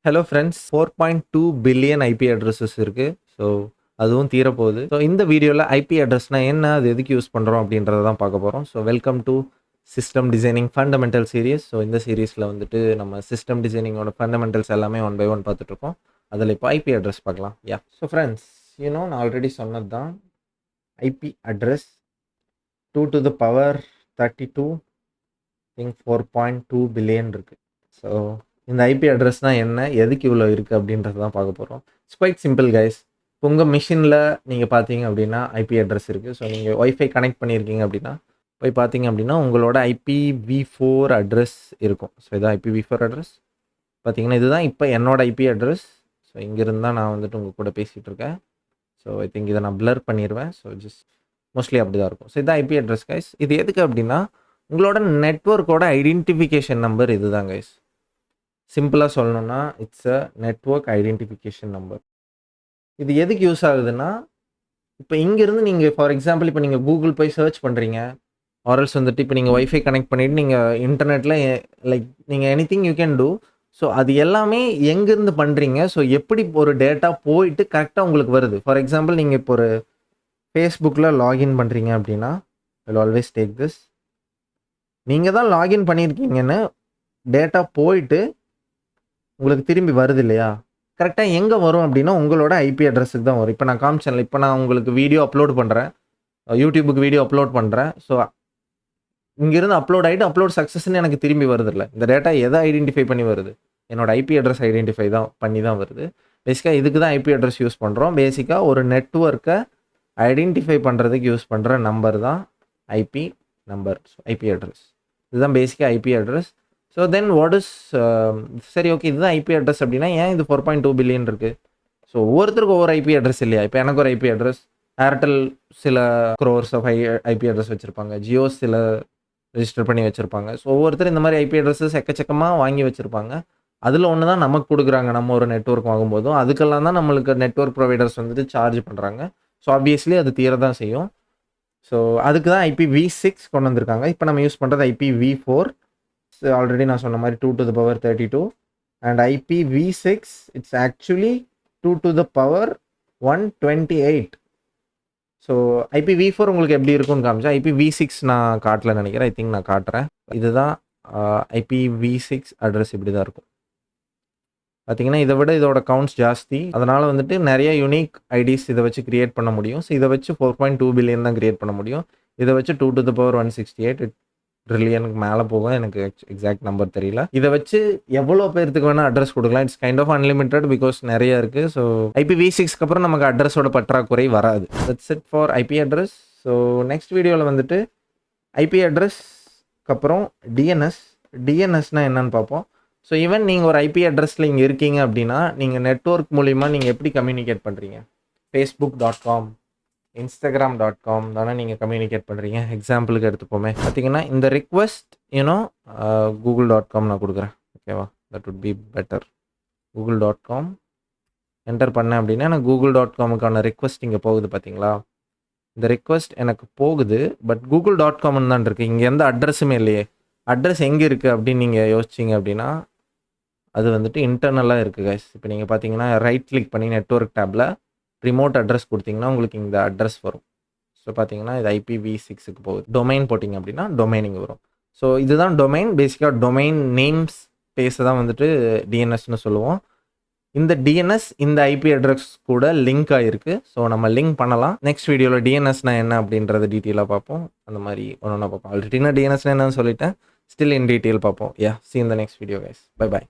Hello friends, 4.2 billion IP addresses இருக்கு. So அதுவும் தீரப்போகுது. So இந்த வீடியோவில் ஐபி அட்ரஸ்னா என்ன, அது எதுக்கு யூஸ் பண்ணுறோம் அப்படின்றத தான் பார்க்க போகிறோம். So welcome to system designing fundamental series. So இந்த சீரீஸில் வந்துட்டு நம்ம சிஸ்டம் டிசைனிங்கோட ஃபண்டமெண்டல்ஸ் எல்லாமே ஒன் பை ஒன் பார்த்துட்ருக்கோம். அதில் இப்போ ஐபி அட்ரஸ் பார்க்கலாம். ஸோ ஃப்ரெண்ட்ஸ், நான் ஆல்ரெடி சொன்னது தான் IP address 2 to the power 32 think 4.2 billion இருக்குது. ஸோ இந்த ஐபி அட்ரஸ்னால் என்ன, எதுக்கு இவ்வளோ இருக்குது அப்படின்றது தான் பார்க்க போகிறோம். It's quite simple guys. இப்போ உங்கள் மிஷினில் நீங்கள் பார்த்தீங்க அப்படின்னா ஐபி அட்ரஸ் இருக்குது. ஸோ நீங்கள் ஒய்ஃபை கனெக்ட் பண்ணியிருக்கீங்க அப்படின்னா போய் பார்த்தீங்க அப்படின்னா உங்களோட IPv4 அட்ரஸ் இருக்கும். ஸோ இதான் IPv4 அட்ரஸ். பார்த்தீங்கன்னா இதுதான் இப்போ என்னோட ஐபி அட்ரஸ். ஸோ இங்கேருந்து தான் நான் வந்துட்டு உங்கள் கூட பேசிகிட்டு இருக்கேன். ஸோ ஐ திங்க் இதை நான் பிளர் பண்ணிடுவேன். ஸோ ஜஸ்ட் மோஸ்ட்லி அப்படி தான் இருக்கும். ஸோ இதான் ஐபி அட்ரஸ் கைஸ். இது எதுக்கு அப்படின்னா உங்களோட நெட்வொர்க்கோட ஐடென்டிஃபிகேஷன் நம்பர் இது தான் கைஸ். சிம்பிளாக சொல்லணும்னா it's a network identification number. இது எதுக்கு யூஸ் ஆகுதுன்னா, இப்போ இங்கேருந்து நீங்கள் ஃபார் எக்ஸாம்பிள் இப்போ நீங்கள் கூகுள் போய் சர்ச் பண்ணுறீங்க, ஆர்எல்ஸ் வந்துட்டு இப்போ நீங்கள் ஒய்ஃபை கனெக்ட் பண்ணிவிட்டு நீங்கள் இன்டர்நெட்டில் லைக் நீங்கள் anything you can do. So அது எல்லாமே எங்கேருந்து பண்ணுறீங்க, ஸோ எப்படி ஒரு டேட்டா போயிட்டு கரெக்டாக உங்களுக்கு வருது. ஃபார் எக்ஸாம்பிள் நீங்கள் இப்போ ஒரு ஃபேஸ்புக்கில் லாகின் பண்ணுறீங்க அப்படின்னா வில் ஆல்வேஸ் டேக் திஸ். நீங்கள் தான் லாகின் பண்ணியிருக்கீங்கன்னு டேட்டா போயிட்டு உங்களுக்கு திரும்பி வருது இல்லையா, கரெக்டாக எங்கே வரும் அப்படின்னா உங்களோட ஐபி அட்ரஸுக்கு தான் வரும். இப்போ நான் காமிச்சேன்ல, இப்போ நான் உங்களுக்கு வீடியோ அப்லோட் பண்ணுறேன், யூடியூபுக்கு வீடியோ அப்லோட் பண்ணுறேன். ஸோ இங்கேருந்து அப்லோட் ஆகிட்டு அப்லோட் சக்ஸஸ்ன்னு எனக்கு திரும்பி வருது இல்லை. இந்த டேட்டா எதை ஐடென்டிஃபை பண்ணி வருது, என்னோட ஐபி அட்ரஸ் ஐடென்டிஃபை தான் பண்ணி தான் வருது. பேசிக்காக இதுக்கு தான் ஐபி அட்ரஸ் யூஸ் பண்ணுறோம். பேசிக்காக ஒரு நெட்வொர்க்கை ஐடென்டிஃபை பண்ணுறதுக்கு யூஸ் பண்ணுற நம்பர் தான் ஐபி நம்பர், ஐபி அட்ரஸ். இதுதான் பேசிக்காக IP address. So then what is சரி ஓகே, இதுதான் ஐபி அட்ரஸ் அப்படின்னா ஏன் இது 4.2 பில்லியன் இருக்குது? ஸோ ஒவ்வொருத்தருக்கும் ஒவ்வொரு ஐபி அட்ரஸ் இல்லையா? இப்போ எனக்கு ஒரு ஐபி அட்ரஸ், ஏர்டெல் சில க்ரோர்ஸ் ஆஃப் ஐபி அட்ரஸ் வச்சுருப்பாங்க, ஜியோ சில ரெஜிஸ்டர் பண்ணி வச்சுருப்பாங்க. ஸோ ஒவ்வொருத்தர் இந்த மாதிரி ஐபி அட்ரஸஸ் எக்கச்சக்கமாக வாங்கி வச்சுருப்பாங்க. அதில் ஒன்று தான் நமக்கு கொடுக்குறாங்க நம்ம ஒரு நெட்வொர்க் வாங்கும்போதும். அதுக்கெல்லாம் தான் நம்மளுக்கு நெட்வொர்க் ப்ரொவைடர்ஸ் வந்துட்டு சார்ஜ் பண்ணுறாங்க. ஸோ ஆப்வியஸ்லி அது தீர தான் செய்யும். ஸோ அதுக்கு தான் IPv6 கொண்டு வந்திருக்காங்க. இப்போ நம்ம யூஸ் பண்ணுறது IPv4. ஆல்ரெடி நான் சொன்ன மாதிரி 2 to the power 32 and IPv6 it's actually 2 to the power 128. So IPv4 உங்களுக்கு எப்படி இருக்கும்னு காமிச்சா, IPv6 நான் காட்டல நினைக்கிறேன். ஐ திங்க் நான் காட்டுறேன். இதுதான் IPv6 அட்ரஸ். இப்படி தான் இருக்கும். பார்த்தீங்கன்னா இதை விட இதோட கவுண்ட்ஸ் ஜாஸ்தி. அதனால் வந்துட்டு நிறைய யூனிக் ஐடிஸ் இதை வச்சு கிரியேட் பண்ண முடியும். ஸோ இதை வச்சு 4.2 பில்லியன் தான் கிரியேட் பண்ண முடியும். இதை வச்சு 2 to the power 168 ட்ரில்லியனுக்கு மேலே போகும். எனக்கு எக்ஸாக்ட் நம்பர் தெரியல. இதை வச்சு எவ்வளோ பேர்த்துக்கு வேணால் அட்ரஸ் கொடுக்கலாம். It's kind of unlimited because நிறைய இருக்குது. ஸோ IPv6க்கு அப்புறம் நமக்கு அட்ரஸோட பற்றாக்குறை வராது. That's it for IP address. So next வீடியோவில் வந்துட்டு ஐபி அட்ரஸ்க்கு அப்புறம் டிஎன்எஸ்னால் என்னன்னு பார்ப்போம். ஸோ ஈவன் நீங்கள் ஒரு ஐபி அட்ரஸில் இங்கே இருக்கீங்க அப்படின்னா நீங்கள் நெட்வொர்க் மூலிமா நீங்கள் எப்படி கம்யூனிகேட் பண்ணுறீங்க, facebook.com instagram.com தானே நீங்கள் கம்யூனிகேட் பண்ணுறீங்க. எக்ஸாம்பிளுக்கு எடுத்துப்போமே, பார்த்தீங்கன்னா இந்த ரிக்வெஸ்ட் google.com நான் கொடுக்குறேன். ஓகேவா, that would be better. google.com enter பண்ணேன் அப்படின்னா எனக்கு google.comக்கான ரிக்வெஸ்ட் இங்கே போகுது. பார்த்தீங்களா, இந்த ரிக்வெஸ்ட் எனக்கு போகுது. பட் google.comன்னு தான் இருக்குது. இங்கே எந்த அட்ரஸுமே இல்லையே. அட்ரஸ் எங்கே இருக்குது அப்படின்னு நீங்கள் யோசிச்சிங்க அப்படின்னா அது வந்துட்டு இன்டர்னலாக இருக்குது கைஸ். இப்போ நீங்கள் பார்த்தீங்கன்னா ரைட் கிளிக் பண்ணி நெட்வொர்க் டேப்பில் ரிமோட் அட்ரஸ் கொடுத்தீங்கன்னா உங்களுக்கு இந்த அட்ரஸ் வரும். ஸோ பார்த்தீங்கன்னா இது IPv6க்கு போகுது. டொமைன் போட்டிங்க அப்படின்னா டொமைனிங் வரும். ஸோ இதுதான் டொமைன். பேசிக்காக டொமைன் நேம்ஸ் பேஸ தான் வந்துட்டு டிஎன்எஸ்னு சொல்லுவோம். இந்த டிஎன்எஸ் இந்த ஐபி அட்ரஸ் கூட லிங்க் ஆகிருக்கு. ஸோ நம்ம லிங்க் பண்ணலாம். நெக்ஸ்ட் வீடியோவில் டிஎன்எஸ்னா என்ன அப்படின்றத டீட்டெயிலாக பார்ப்போம். அந்த மாதிரி ஒன்றா பார்ப்போம். ஆல்ரெடி நான் டிஎன்எஸ்னா என்னன்னு சொல்லிட்டேன். ஸ்டில் இன் டீட்டெயில் பார்ப்போம். see you in the next video guys. Bye bye.